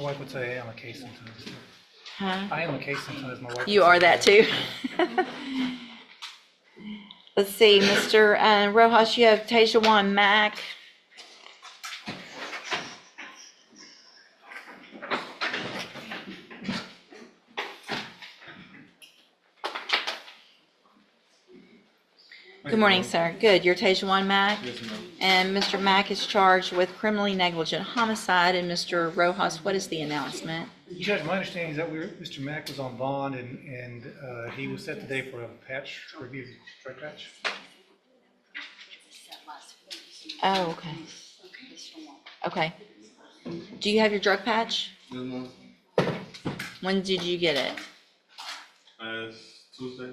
My wife would say I am a case sometimes. Huh? I am a case sometimes. My wife. You would are say that too. Let's see, Mr. Rojas, you have Tayshawan Mack. Good morning, sir. Good. You're Tayshawan Mack? Yes, ma'am. And Mr. Mack is charged with criminally negligent homicide. And Mr. Rojas, what is the announcement? Judge, my understanding is that Mr. Mack was on bond and he was set today for a patch review, drug patch. Oh, okay. Okay. Do you have your drug patch? Yes, ma'am. When did you get it? Last Tuesday.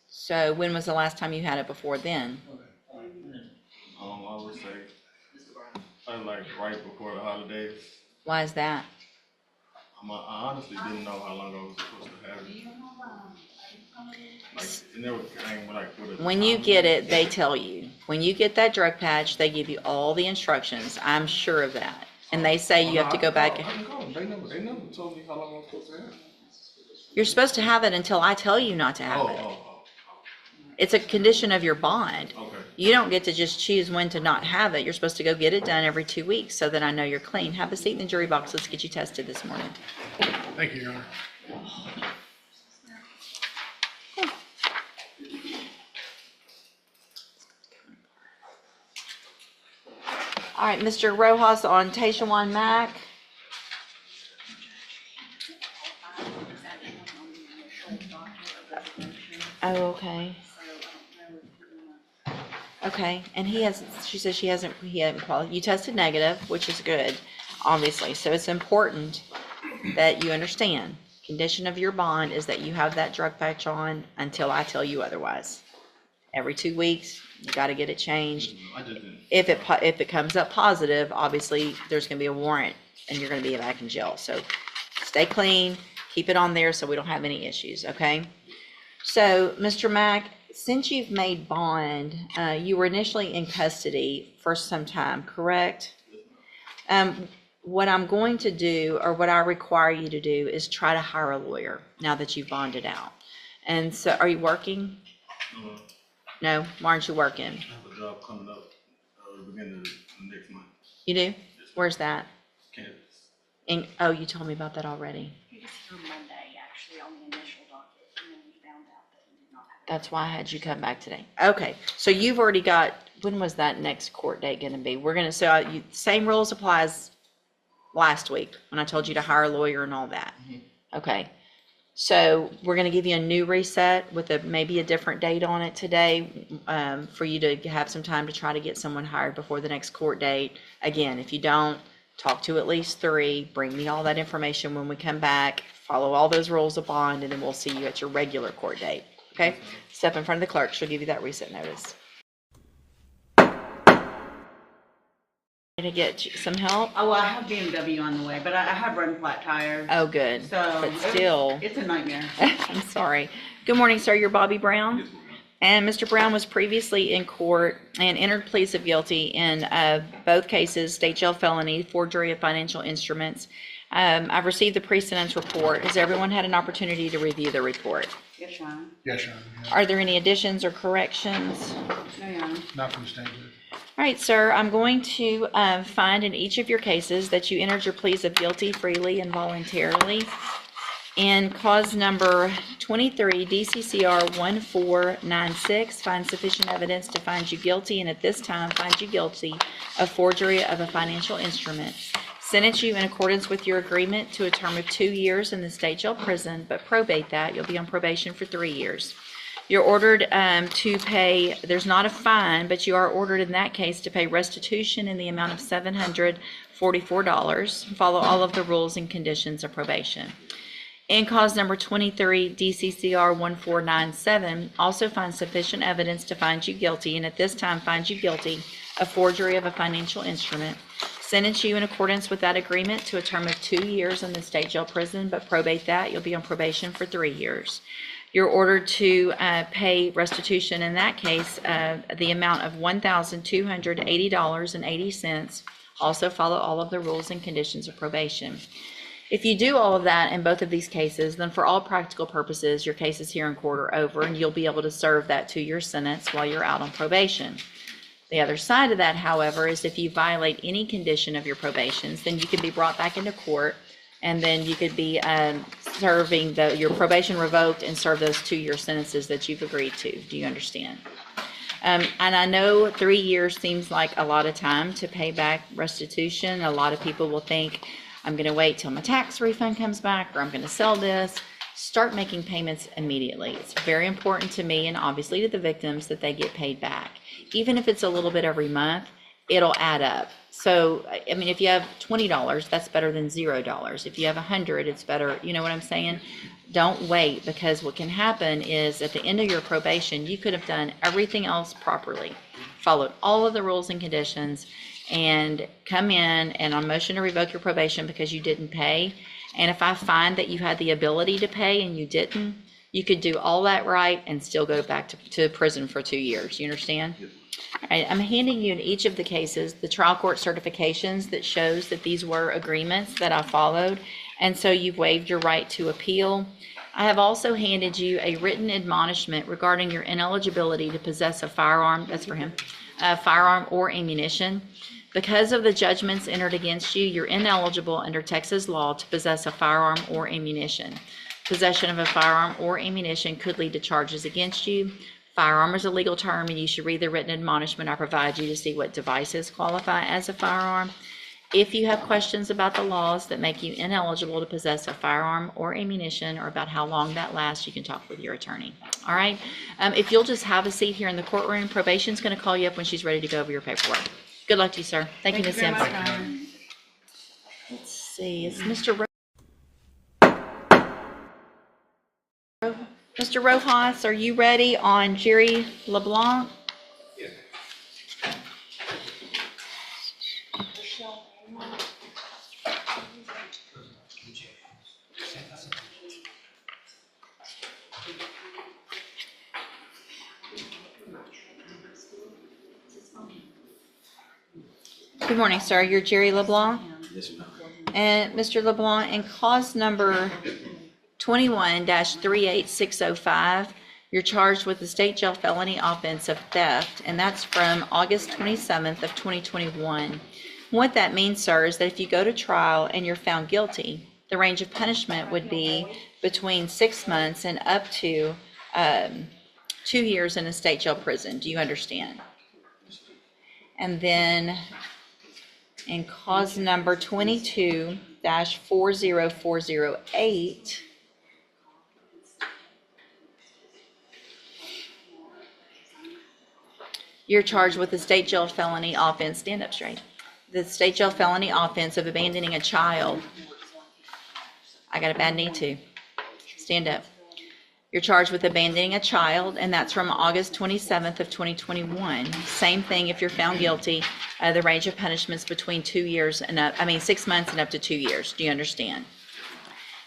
So when was the last time you had it before then? I would say, like right before the holidays. Why is that? I honestly didn't know how long I was supposed to have it. Like, it never came with a When you time get limit. it, they tell you. When you get that drug patch, they give you all the instructions. I'm sure of that. And they say you have to go back. I can call them. They never told me how long I was supposed to have it. You're supposed to have it until I tell you not to have it. It's a condition of your bond. Okay. You don't get to just choose when to not have it. You're supposed to go get it done every 2 weeks so that I know you're clean. Have a seat in the jury box. Let's get you tested this morning. Thank you, Your Honor. All right, Mr. Rojas on Tayshawan Mack. Oh, okay. Okay, and she says he hadn't qualified. You tested negative, which is good, obviously. So it's important that you understand. Condition of your bond is that you have that drug patch on until I tell you otherwise. Every 2 weeks, you got to get it changed. I just didn't. If it comes up positive, obviously there's going to be a warrant and you're going to be back in jail. So stay clean, keep it on there so we don't have any issues, okay? So, Mr. Mack, since you've made bond, you were initially in custody for some time, correct? What I'm going to do, or what I require you to do, is try to hire a lawyer now that you've bonded out. And so, are you working? No, why aren't you working? I have a job coming up the beginning of the next month. You do? Where's that? Kansas. Oh, you told me about that already. He was here Monday, actually, on the initial docket, and then we found out that he did not have. That's why I had you come back today. Okay, so you've already got, when was that next court date gonna be? We're gonna, so same rules applies last week, when I told you to hire a lawyer and all that. Okay, so we're gonna give you a new reset with maybe a different date on it today, for you to have some time to try to get someone hired before the next court date. Again, if you don't, talk to at least 3, bring me all that information when we come back, follow all those rules of bond, and then we'll see you at your regular court date, okay? Step in front of the clerk, she'll give you that reset notice. To get some help? Oh, well, I have BMW on the way, but I have run flat tires. Oh, good, So. but still, It's a nightmare. I'm sorry. Good morning, sir, you're Bobby Brown? Yes, ma'am. And Mr. Brown was previously in court and entered pleas of guilty in both cases, state jail felony, forgery of financial instruments. I've received the pre-sentence report. Has everyone had an opportunity to review the report? Yes, Your Honor. Yes, Your Honor. Are there any additions or corrections? No, Your Honor. Not from the state judge. All right, sir, I'm going to find in each of your cases that you entered your pleas of guilty freely and voluntarily. In cause number 23, DCCR 1496, find sufficient evidence to find you guilty, and at this time find you guilty of forgery of a financial instrument. Sentence you in accordance with your agreement to a term of 2 years in the state jail prison, but probate that. You'll be on probation for 3 years. You're ordered to pay, there's not a fine, but you are ordered in that case to pay restitution in the amount of $744. Follow all of the rules and conditions of probation. In cause number 23, DCCR 1497, also find sufficient evidence to find you guilty, and at this time find you guilty of forgery of a financial instrument. Sentence you in accordance with that agreement to a term of 2 years in the state jail prison, but probate that. You'll be on probation for 3 years. You're ordered to pay restitution in that case, the amount of $1,280.80. Also follow all of the rules and conditions of probation. If you do all of that in both of these cases, then for all practical purposes, your cases here in court are over, and you'll be able to serve that 2-year sentence while you're out on probation. The other side of that, however, is if you violate any condition of your probations, then you can be brought back into court, and then you could be serving your probation revoked and serve those 2-year sentences that you've agreed to. Do you understand? And I know 3 years seems like a lot of time to pay back restitution. A lot of people will think, I'm going to wait till my tax refund comes back, or I'm going to sell this. Start making payments immediately. It's very important to me and obviously to the victims that they get paid back. Even if it's a little bit every month, it'll add up. So, I mean, if you have $20, that's better than $0. If you have 100, it's better. You know what I'm saying? Don't wait, because what can happen is at the end of your probation, you could have done everything else properly, followed all of the rules and conditions, and come in and on motion to revoke your probation because you didn't pay. And if I find that you had the ability to pay and you didn't, you could do all that right and still go back to prison for 2 years. You understand? All right, I'm handing you in each of the cases the trial court certifications that shows that these were agreements that I followed, and so you've waived your right to appeal. I have also handed you a written admonishment regarding your ineligibility to possess a firearm, that's for him, a firearm or ammunition. Because of the judgments entered against you, you're ineligible under Texas law to possess a firearm or ammunition. Possession of a firearm or ammunition could lead to charges against you. Firearm is a legal term, and you should read the written admonishment I provide you to see what devices qualify as a firearm. If you have questions about the laws that make you ineligible to possess a firearm or ammunition, or about how long that lasts, you can talk with your attorney. All right? If you'll just have a seat here in the courtroom, probation's going to call you up when she's ready to go over your paperwork. Good luck to you, sir. Thank you, Ms. Simpson. Let's see, it's Mr. Mr. Rojas, are you ready on Jerry LeBlanc? Good morning, sir. You're Jerry LeBlanc? Yes, ma'am. And Mr. LeBlanc, in cause number 21-38605, you're charged with the state jail felony offense of theft, and that's from August 27th of 2021. What that means, sir, is that if you go to trial and you're found guilty, the range of punishment would be between 6 months and up to 2 years in a state jail prison. Do you understand? And then in cause number 22-40408, you're charged with the state jail felony offense, stand up straight, the state jail felony offense of abandoning a child. I got a bad knee too. Stand up. You're charged with abandoning a child, and that's from August 27th of 2021. Same thing if you're found guilty. The range of punishments between 2 years and 6 months and up to 2 years. Do you understand?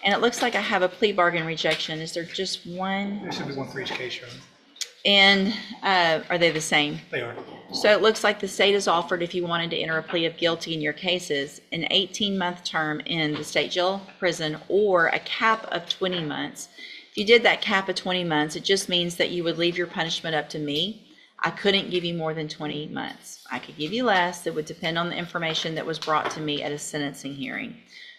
And it looks like I have a plea bargain rejection. Is there just one? There should be one for each case, Your Honor. And are they the same? They are. So it looks like the state has offered, if you wanted to enter a plea of guilty in your cases, an 18-month term in the state jail prison or a cap of 20 months. If you did that cap of 20 months, it just means that you would leave your punishment up to me. I couldn't give you more than 20 months. I could give you less. It would depend on the information that was brought to me at a sentencing hearing.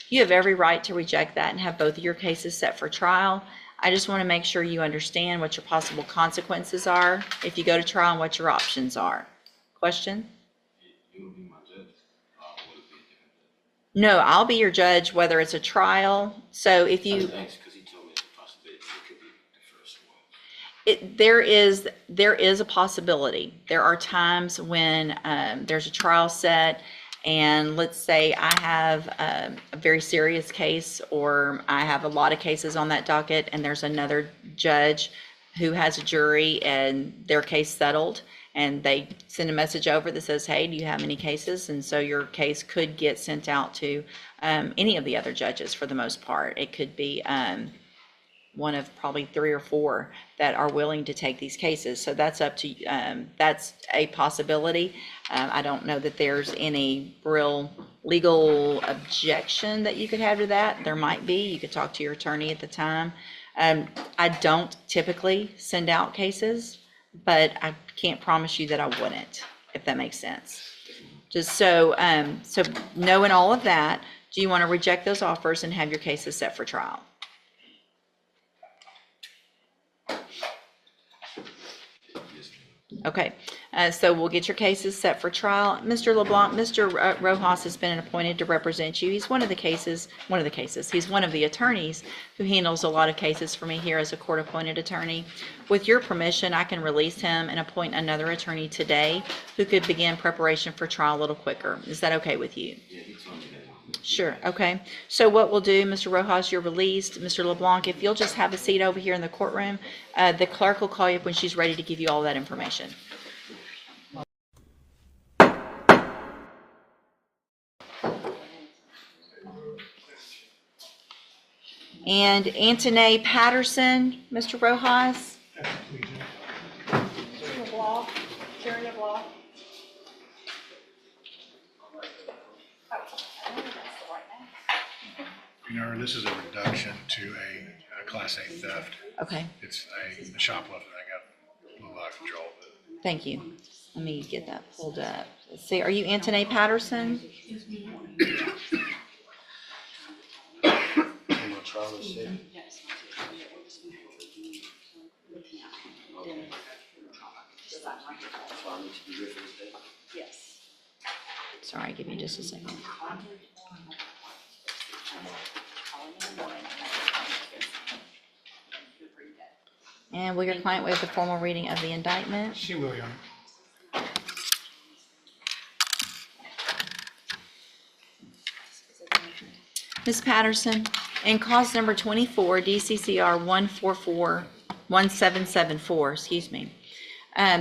You have every right to reject that and have both of your cases set for trial. I just want to make sure you understand what your possible consequences are if you go to trial and what your options are. Question? You will be my judge. Would it be a different judge? No, I'll be your judge whether it's a trial. So if I you... just asked because he told me it's a possibility it could be the first one. There is a possibility. There are times when there's a trial set, and let's say I have a very serious case, or I have a lot of cases on that docket, and there's another judge who has a jury and their case settled, and they send a message over that says, hey, do you have any cases? And so your case could get sent out to any of the other judges for the most part. It could be one of probably 3 or 4 that are willing to take these cases. So that's up to, that's a possibility. I don't know that there's any real legal objection that you could have to that. There might be. You could talk to your attorney at the time. I don't typically send out cases, but I can't promise you that I wouldn't, if that makes sense. Just so, so knowing all of that, do you want to reject those offers and have your cases set for trial? Okay, so we'll get your cases set for trial. Mr. LeBlanc, Mr. Rojas has been appointed to represent you. He's one of the he's one of the attorneys who handles a lot of cases for me here as a court-appointed attorney. With your permission, I can release him and appoint another attorney today who could begin preparation for trial a little quicker. Is that okay with you? Yeah, he told me that. Sure, okay. So what we'll do, Mr. Rojas, you're released. Mr. LeBlanc, if you'll just have a seat over here in the courtroom, the clerk will call you up when she's ready to give you all that information. And Antoine Patterson, Mr. Rojas. Sharon LeBlanc. Your Honor, this is a reduction to a Class A theft. Okay, It's a shoplifting that got a little out of control. thank you. Let me get that pulled up. Let's see, are you Antoine Patterson? Yes. Sorry, give me just a second. And will your client waive the formal reading of the indictment? She will, Your Honor. Ms. Patterson, in cause number 24, DCCR 1774,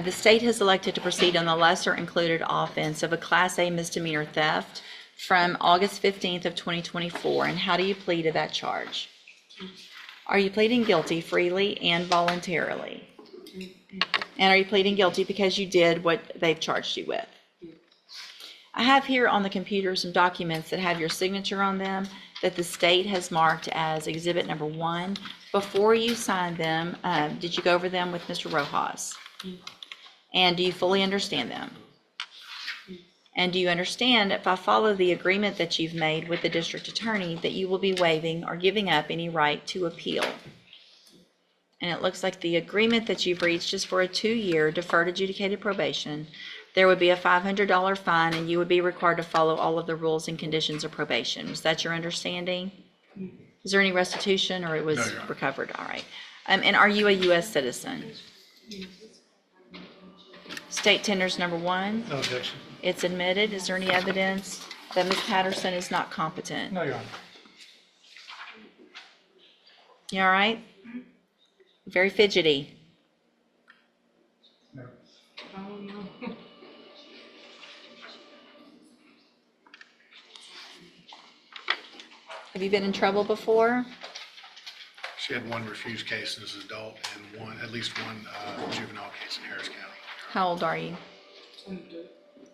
the state has elected to proceed on the lesser included offense of a Class A misdemeanor theft from August 15th of 2024. And how do you plead to that charge? Are you pleading guilty freely and voluntarily? And are you pleading guilty because you did what they've charged you with? I have here on the computer some documents that have your signature on them that the state has marked as exhibit number 1. Before you signed them, did you go over them with Mr. Rojas? And do you fully understand them? And do you understand, if I follow the agreement that you've made with the district attorney, that you will be waiving or giving up any right to appeal? And it looks like the agreement that you've reached is for a 2-year deferred adjudicated probation. There would be a $500 fine, and you would be required to follow all of the rules and conditions of probation. Is that your understanding? Is there any restitution, or it was No, Your Honor. recovered? All right. And are you a U.S. citizen? State tenders number 1. No objection. It's admitted. Is there any evidence that Ms. Patterson is not competent? No, Your Honor. You all right? Very fidgety. No. Have you been in trouble before? She had one refused case as an adult and at least one juvenile case in Harris County. How old are you?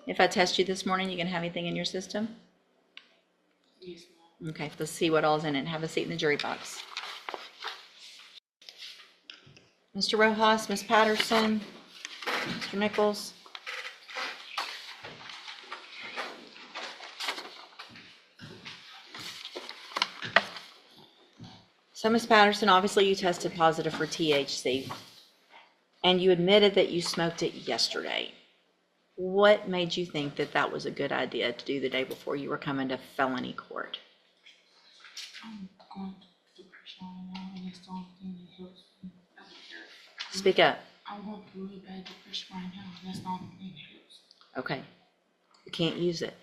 If I test you this morning, you gonna have anything in your system? Yes, Okay, let's see what all's in it. Have a seat in the jury box. Mr. Rojas, Ms. Patterson, Mr. Nichols. So, Ms. Patterson, obviously you tested positive for THC, and you admitted that you smoked it yesterday. What made you think that that was a good idea to do the day before you were coming to felony court? I'm going through depression right now, and it's the only thing that helps me. Speak up. I'm going through really bad depression right now, and that's the only thing that helps. Okay. You can't use it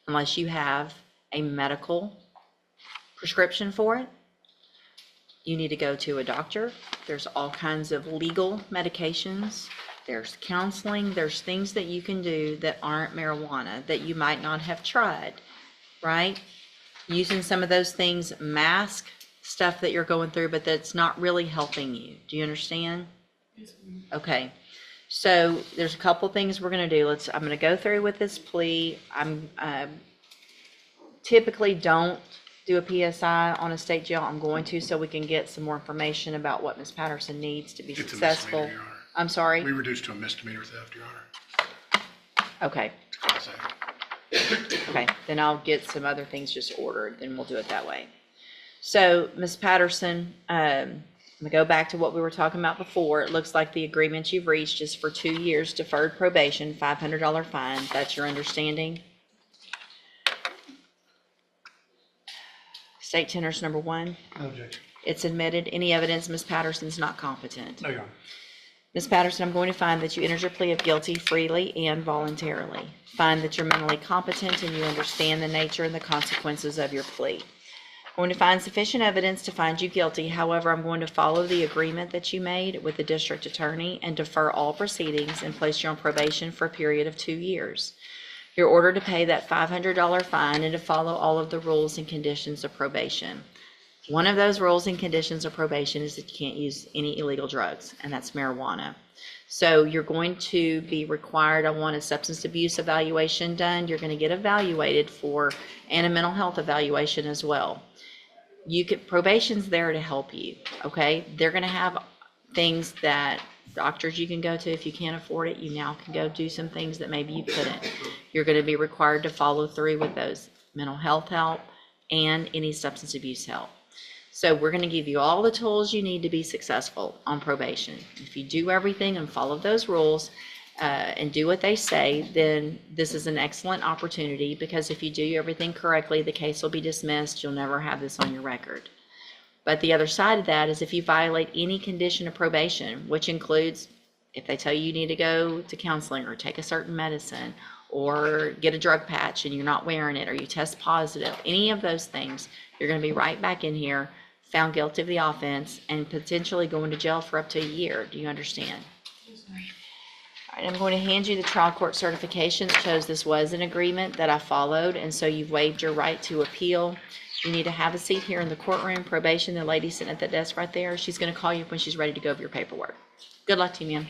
unless you have a medical prescription for it. You need to go to a doctor. There's all kinds of legal medications. There's counseling. There's things that you can do that aren't marijuana that you might not have tried, right? Using some of those things mask stuff that you're going through, but that's not really helping you. Do you understand? Yes, ma'am. Okay. So there's a couple things we're gonna do. I'm gonna go through with this plea. I'm typically don't do a PSI on a state jail. I'm going to, so we can get some more information about what Ms. Patterson needs to be It's a successful. misdemeanor, Your Honor. I'm sorry? We reduced to a misdemeanor theft, Your Honor. Okay, It's Class A. okay. Then I'll get some other things just ordered, then we'll do it that way. So, Ms. Patterson, I'm gonna go back to what we were talking about before. It looks like the agreement you've reached is for 2 years deferred probation, $500 fine. That's your understanding? State tenors number 1. No objection. It's admitted. Any evidence Ms. Patterson's not competent? No, Your Honor. Ms. Patterson, I'm going to find that you entered your plea of guilty freely and voluntarily. Find that you're mentally competent and you understand the nature and the consequences of your plea. I'm going to find sufficient evidence to find you guilty. However, I'm going to follow the agreement that you made with the district attorney and defer all proceedings and place you on probation for a period of 2 years. You're ordered to pay that $500 fine and to follow all of the rules and conditions of probation. One of those rules and conditions of probation is that you can't use any illegal drugs, and that's marijuana. So you're going to be required, I want a substance abuse evaluation done. You're going to get evaluated for, and a mental health evaluation as well. Probation's there to help you, okay? They're going to have things that doctors you can go to. If you can't afford it, you now can go do some things that maybe you couldn't. You're going to be required to follow through with those mental health help and any substance abuse help. So we're going to give you all the tools you need to be successful on probation. If you do everything and follow those rules and do what they say, then this is an excellent opportunity, because if you do everything correctly, the case will be dismissed. You'll never have this on your record. But the other side of that is if you violate any condition of probation, which includes if they tell you you need to go to counseling or take a certain medicine or get a drug patch and you're not wearing it, or you test positive, any of those things, you're going to be right back in here, found guilty of the offense, and potentially going to jail for up to a year. Do you understand? Yes, ma'am. All right, I'm going to hand you the trial court certification that shows this was an agreement that I followed, and so you've waived your right to appeal. You need to have a seat here in the courtroom. Probation, the lady sitting at the desk right there, she's going to call you when she's ready to go over your paperwork. Good luck to you, ma'am.